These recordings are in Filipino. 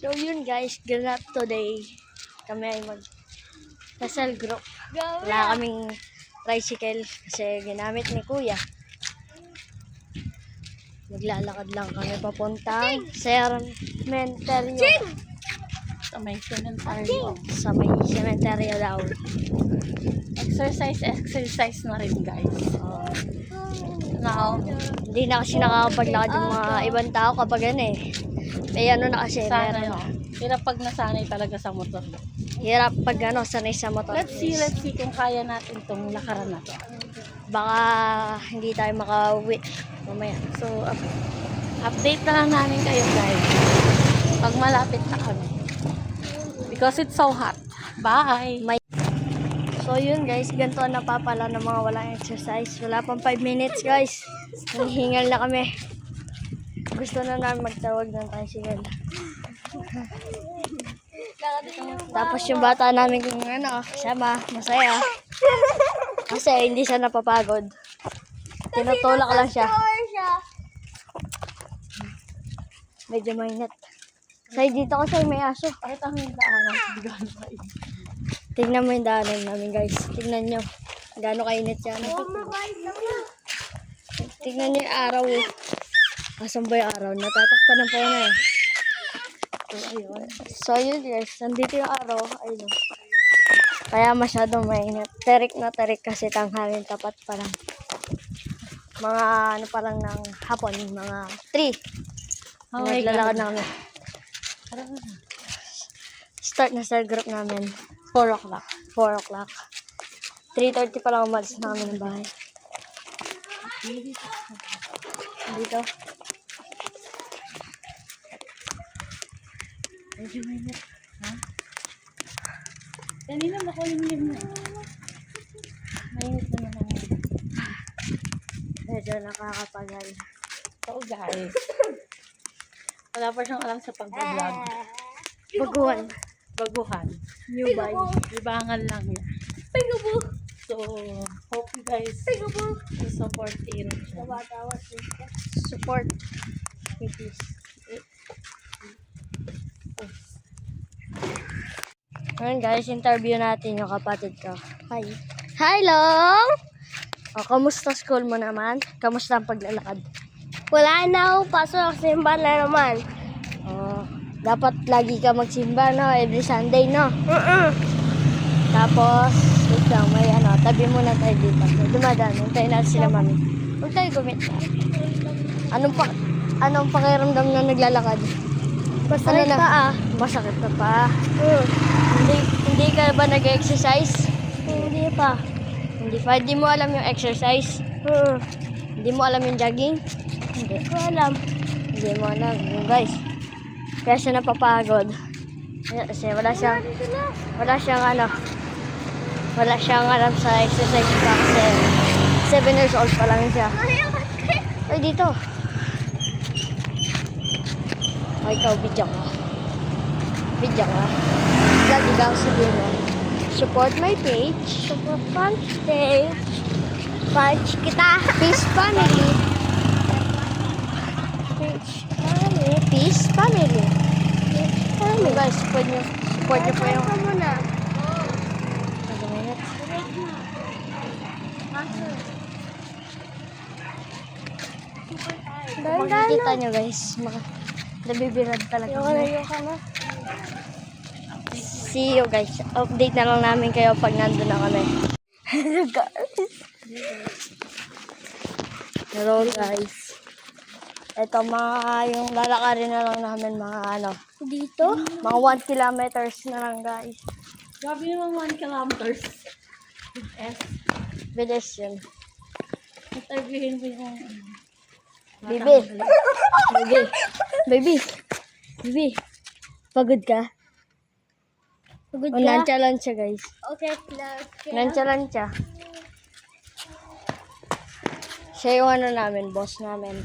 So yun guys, ganap today. Kami ay mag-casal group. Wala kaming tricycle kasi ginamit ni Kuya. Maglalakad lang kami papuntang cementerio. Sa may cementerio. Sa may cementerio daw. Exercise na rin guys. Now, Hindi na kasi nakakapaglakad yung mga ibang tao kapag ano eh. May ano na kasi, sana meron. no. Hirap pag nasanay talaga sa motor. Hirap pag ano, sanay sa motor. Let's see kung kaya natin itong lakaran na to. Baka hindi tayo makauwi mamaya. So, update na lang namin kayo guys. Pag malapit na kami. Because it's so hot. Bye! So yun guys, ganito na napapala ng mga walang exercise. Wala pang 5 minutes guys. Hinihingal na kami. Gusto na namin magtawag ng tricycle. Tapos yung bata namin kung ano, kasama, masaya. Kasi hindi siya napapagod. Tinutulak lang siya. Medyo mainit. Say dito kasi may aso. Ay, tama yung daanan. Tignan mo yung daanan namin guys. Tignan nyo. Gaano kainit yan. Tignan nyo yung araw. Asan ba yung araw? Natatakpan ng pauna eh. So yun guys. Nandito yung araw. Ayun. Kaya masyadong mainit. Terik na terik kasi tanghalin tapat pa lang. Mga ano pa lang ng hapon. Mga 3. Naglalakad na kami. Start na sa group namin. 4 o'clock. 4 o'clock. 3:30 pa lang umalis na kami ng bahay. Dito. Medyo mainit. Ha? Kanina makulimlim na. Mainit na naman. Medyo nakakapagal. So guys. Wala pa siyang alam sa pag-vlog. Baguhan. New buy. Libangan lang yan. So, hope you guys will support Aaron siya. Support. Please. Ngayon guys, interview natin yung kapatid ko. Hi. Hello! O, kamusta school mo naman? Kamusta ang paglalakad? Wala na ako pasok. Simba na naman. Dapat lagi ka magsimba, no? Every Sunday, no? Tapos, wait lang, may ano, tabi muna tayo dito. Dumadaan, hintayin natin sila mami. Huwag tayo gumit. Anong pakiramdam na naglalakad? Masakit Ano na? pa ah. Masakit na pa. Hindi ka ba nag-exercise? Hindi pa. Hindi pa. Hindi mo alam yung exercise? Hindi mo alam yung jogging? Hindi ko alam. Hindi mo alam. Yung guys. Kaya siya napapagod. Kasi wala siyang alam sa exercise pa kasi 7 years old pa lang siya. Ay, dito. Ay, ikaw, bidyak ka. Bidyak ka. Lagi ka sabihin mo. Support my page. Support page. Page kita. Peace family. Peace family. Guys, support nyo po yung Ito muna. Kung makikita nyo guys, nabibirad talaga. Yung ka na. See you guys. Update na lang namin kayo pag nandun na kami. Hello guys. Ito yung lalakarin na lang namin mga ano. Dito? Mga 1 kilometers na lang guys. Grabe naman 1 kilometers. S. Bilis yun. Interviewin mo yung... Baby. Baby. Pagod ka? Pagod O, nonchalant siya guys. Okay, plus. Nonchalant siya. Siya yung ano namin, boss namin.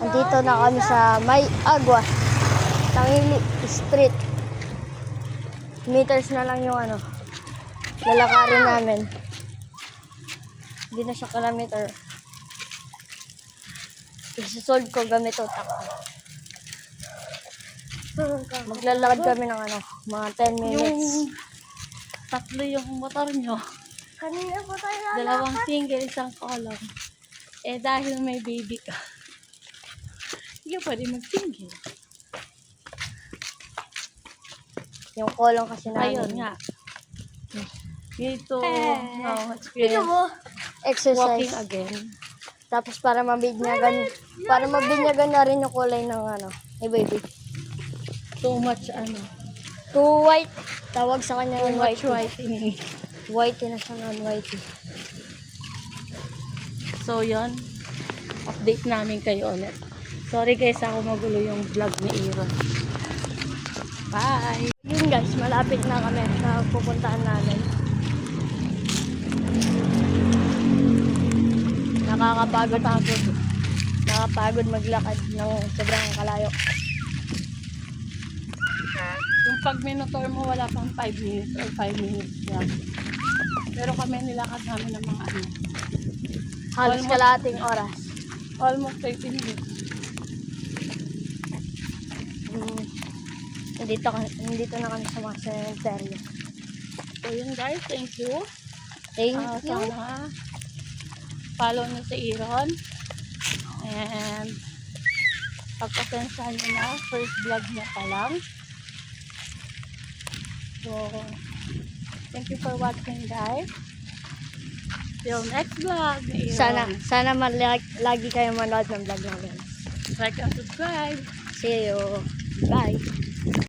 Andito na kami sa May Agua. Tangili Street. Meters na lang yung ano. lalakarin namin. Hindi na siya kilometer. Isusolve ko gamit utak ko. Maglalakad kami ng mga 10 minutes. Yung tatlo yung motor nyo. Kanina po tayo na. Dalawang single, isang column. Eh dahil may baby ka, hindi ka pwede mag-single. Yung kolong kasi namin. Ayun nga. Dito, Tingnan experience mo. Exercise. walking again. Tapos para mabinyagan na rin yung kulay ng ni baby. Too much Too white. Tawag sa kanya too yung much white. whitening. White na siya ng white. So yon, update namin kayo ulit. Sorry guys, ako magulo yung vlog ni Aaron. Bye! Yun guys, malapit na kami sa pupuntahan namin. Nakakapagod maglakad ng sobrang kalayo. Yung pag minotor mo, wala pang 5 minutes or 5 minutes lang. Pero kami nilakad namin ng mga Halos Almost. kalahating oras. almost 30 minutes. Nandito na kami sa mga cemetery. So yun guys, thank you. Thank you. Sana follow nyo si Aaron. And pagpasensyahan nyo na, first vlog niya pa lang. So, thank you for watching guys. Till next vlog ni Aaron. Sana lagi kayo manood ng vlog namin. Like and subscribe. See you. Bye.